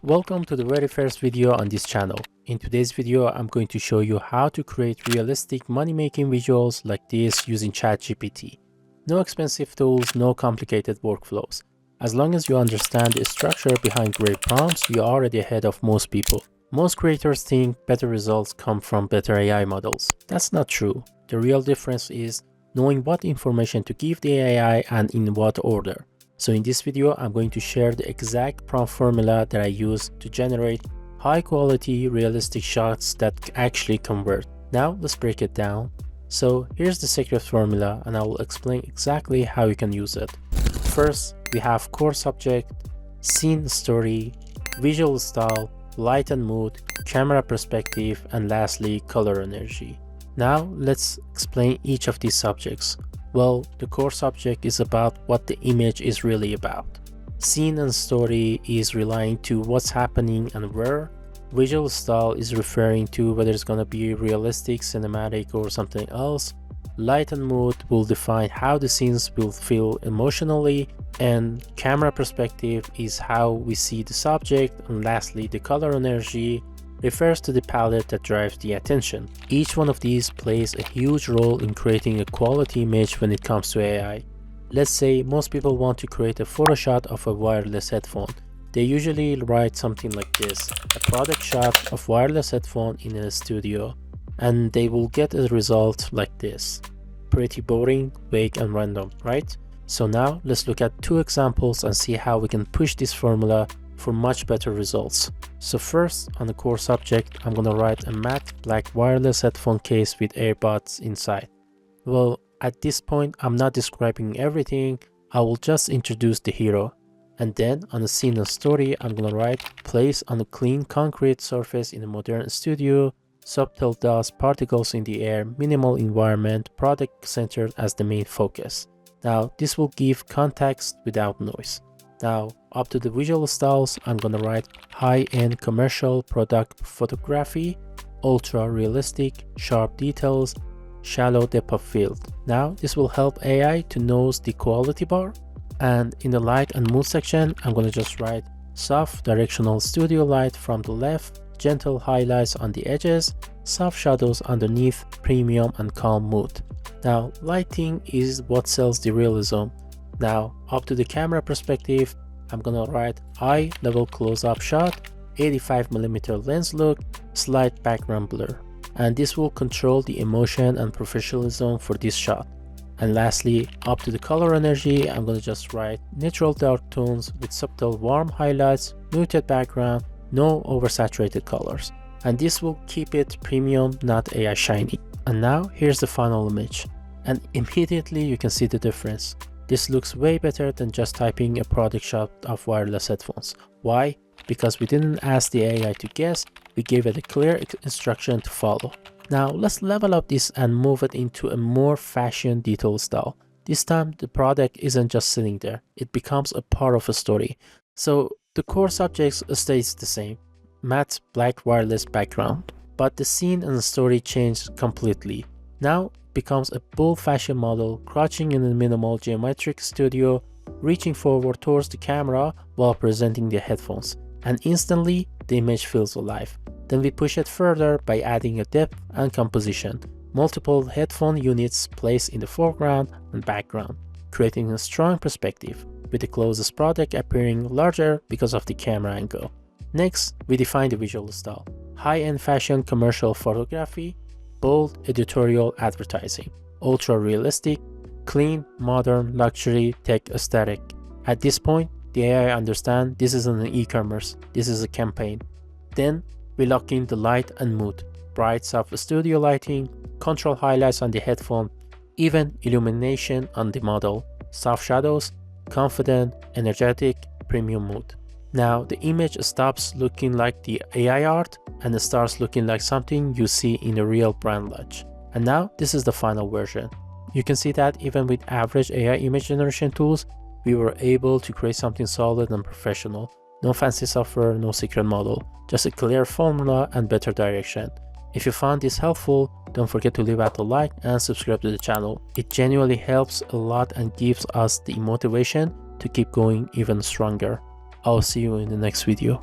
Welcome to the very first video on this channel. In today's video, I'm going to show you how to create realistic money-making visuals like this using ChatGPT. No expensive tools, no complicated workflows. As long as you understand the structure behind great prompts, you're already ahead of most people. Most creators think better results come from better AI models. That's not true. The real difference is knowing what information to give the AI and in what order. So in this video, I'm going to share the exact prompt formula that I use to generate high quality, realistic shots that actually convert. Now let's break it down. So here's the secret formula and I will explain exactly how you can use it. First, we have core subject, scene story, visual style, light and mood, camera perspective, and lastly, color energy. Now let's explain each of these subjects. Well, the core subject is about what the image is really about. Scene and story is relying to what's happening and where. Visual style is referring to whether it's going to be realistic, cinematic, or something else. Light and mood will define how the scenes will feel emotionally. And camera perspective is how we see the subject. And lastly, the color energy refers to the palette that drives the attention. Each one of these plays a huge role in creating a quality image when it comes to AI. Let's say most people want to create a photo shot of a wireless headphone. They usually write something like this, a product shot of wireless headphone in a studio, and they will get a result like this. Pretty boring, vague, and random, right? So now let's look at two examples and see how we can push this formula for much better results. So first, on the core subject, I'm gonna write a matte black wireless headphone case with earbuds inside. Well, at this point, I'm not describing everything, I will just introduce the hero. And then on the scene and story, I'm gonna write place on a clean concrete surface in a modern studio, subtle dust, particles in the air, minimal environment, product centered as the main focus. Now, this will give context without noise. Now, up to the visual styles, I'm gonna write high-end commercial product photography, ultra realistic, sharp details, shallow depth of field. Now, this will help AI to nose the quality bar. And in the light and mood section, I'm gonna just write soft directional studio light from the left, gentle highlights on the edges, soft shadows underneath, premium and calm mood. Now, lighting is what sells the realism. Now, up to the camera perspective, I'm gonna write eye level close-up shot, 85mm lens look, slight background blur. And this will control the emotion and professionalism for this shot. And lastly, up to the color energy, I'm gonna just write neutral dark tones with subtle warm highlights, muted background, no oversaturated colors. And this will keep it premium, not AI shiny. And now here's the final image. And immediately you can see the difference. This looks way better than just typing a product shot of wireless headphones. Why? Because we didn't ask the AI to guess, we gave it a clear instruction to follow. Now let's level up this and move it into a more fashion detail style. This time the product isn't just sitting there, it becomes a part of a story. So the core subject stays the same, matte black wireless background, but the scene and the story change completely. Now becomes a bold fashion model crouching in a minimal geometric studio, reaching forward towards the camera while presenting the headphones, and instantly the image feels alive. Then we push it further by adding a depth and composition, multiple headphone units placed in the foreground and background, creating a strong perspective, with the closest product appearing larger because of the camera angle. Next, we define the visual style, high-end fashion commercial photography, bold editorial advertising, ultra realistic, clean, modern, luxury, tech aesthetic. At this point, the AI understands this isn't an e-commerce, this is a campaign. Then we lock in the light and mood, bright soft studio lighting, control highlights on the headphone, even illumination on the model, soft shadows, confident, energetic, premium mood. Now the image stops looking like the AI art and starts looking like something you see in a real brand launch. And now this is the final version. You can see that even with average AI image generation tools, we were able to create something solid and professional. No fancy software, no secret model, just a clear formula and better direction. If you found this helpful, don't forget to leave out a like and subscribe to the channel. It genuinely helps a lot and gives us the motivation to keep going even stronger. I'll see you in the next video.